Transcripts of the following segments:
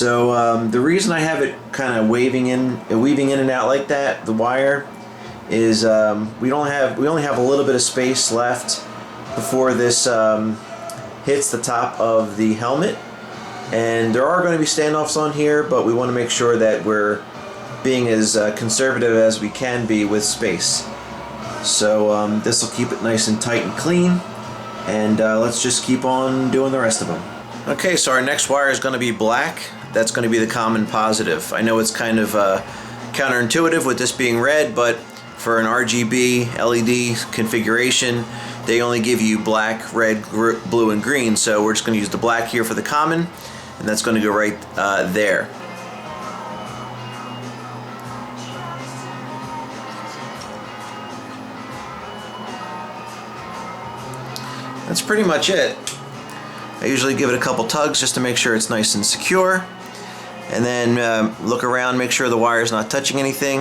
So the reason I have it kind of weaving in and out like that, the wire, is we only have a little bit of space left before this hits the top of the helmet, and there are going to be standoffs on here, but we want to make sure that we're being as conservative as we can be with space. So this will keep it nice and tight and clean, and let's just keep on doing the rest of them. Okay, so our next wire is going to be black. That's going to be the common positive. I know it's kind of counterintuitive with this being red, but for an RGB LED configuration, they only give you black, red, blue, and green. So we're just going to use the black here for the common, and that's going to go right there. That's pretty much it. I usually give it a couple tugs just to make sure it's nice and secure, and then look around, make sure the wire's not touching anything.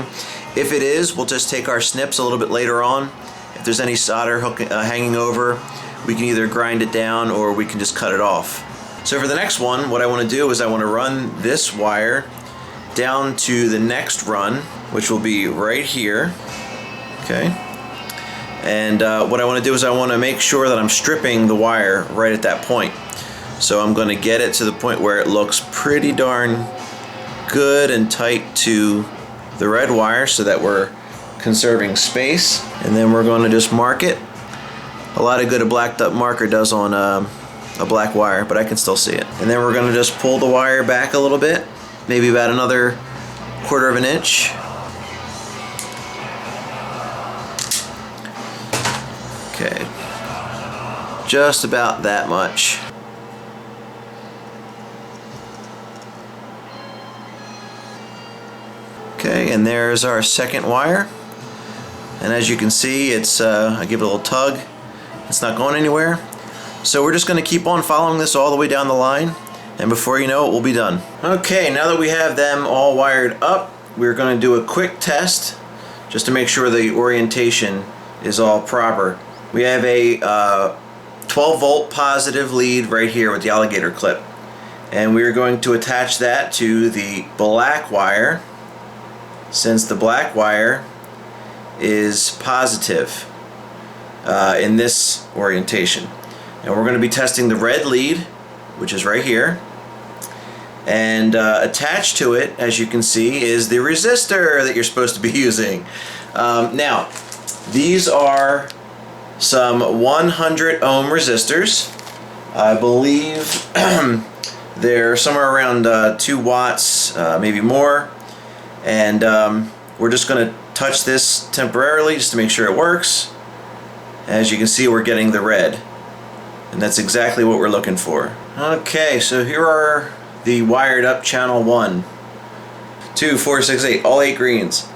If it is, we'll just take our snips a little bit later on. If there's any solder hanging over, we can either grind it down or we can just cut it off. So for the next one, what I want to do is I want to run this wire down to the next run, which will be right here. Okay. And what I want to do is I want to make sure that I'm stripping the wire right at that point. So I'm going to get it to the point where it looks pretty darn good and tight to the red wire so that we're conserving space. And then we're going to just mark it. A lot of good a blacked up marker does on a black wire, but I can still see it. And then we're going to just pull the wire back a little bit, maybe about another 1/4 of an inch. Okay, just about that much. Okay, and there's our second wire. And as you can see, it's I give it a little tug. It's not going anywhere. So we're just going to keep on following this all the way down the line, and before you know it, we'll be done. Okay, now that we have them all wired up, we're going to do a quick test just to make sure the orientation is all proper. We have a 12-volt positive lead right here with the alligator clip, and we're going to attach that to the black wire, since the black wire is positive in this orientation. And we're going to be testing the red lead, which is right here, and attached to it, as you can see, is the resistor that you're supposed to be using. Now, these are some 100 ohm resistors. I believe they're somewhere around 2 watts, maybe more. And we're just going to touch this temporarily just to make sure it works. As you can see, we're getting the red, and that's exactly what we're looking for. Okay, so here are the wired up channel 1, 2, 4, 6, 8, all 8 greens,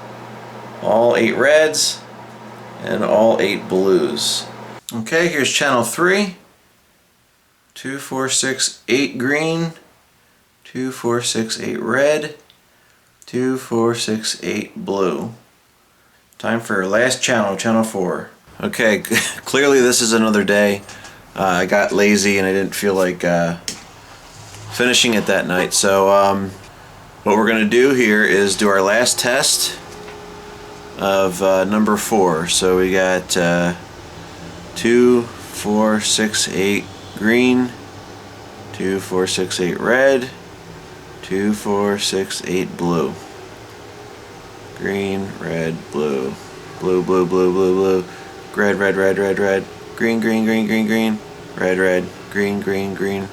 all 8 reds, and all 8 blues. Okay, here's channel 3, 2, 4, 6, 8 green, 2, 4, 6, 8 red, 2, 4, 6, 8 blue. Time for our last channel, channel 4. Okay, clearly this is another day. I got lazy and I didn't feel like finishing it that night. So what we're going to do here is do our last test of number 4. So we got 2, 4, 6, 8 green, 2, 4, 6, 8 red, 2, 4, 6, 8 blue. Green, red, blue. Blue, blue, blue, blue, blue. Red, red, red, red, red. Green, green, green, green, green. Red, red. Green, green, green.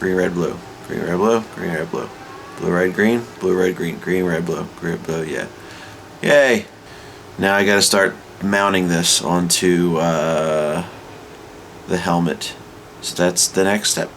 Green, red, blue. Green, red, blue. Green, red, blue. Blue, red, green. Blue, red, green. Green, red, blue. Green, red, blue, yeah. Yay! Now I gotta start mounting this onto the helmet. So that's the next step.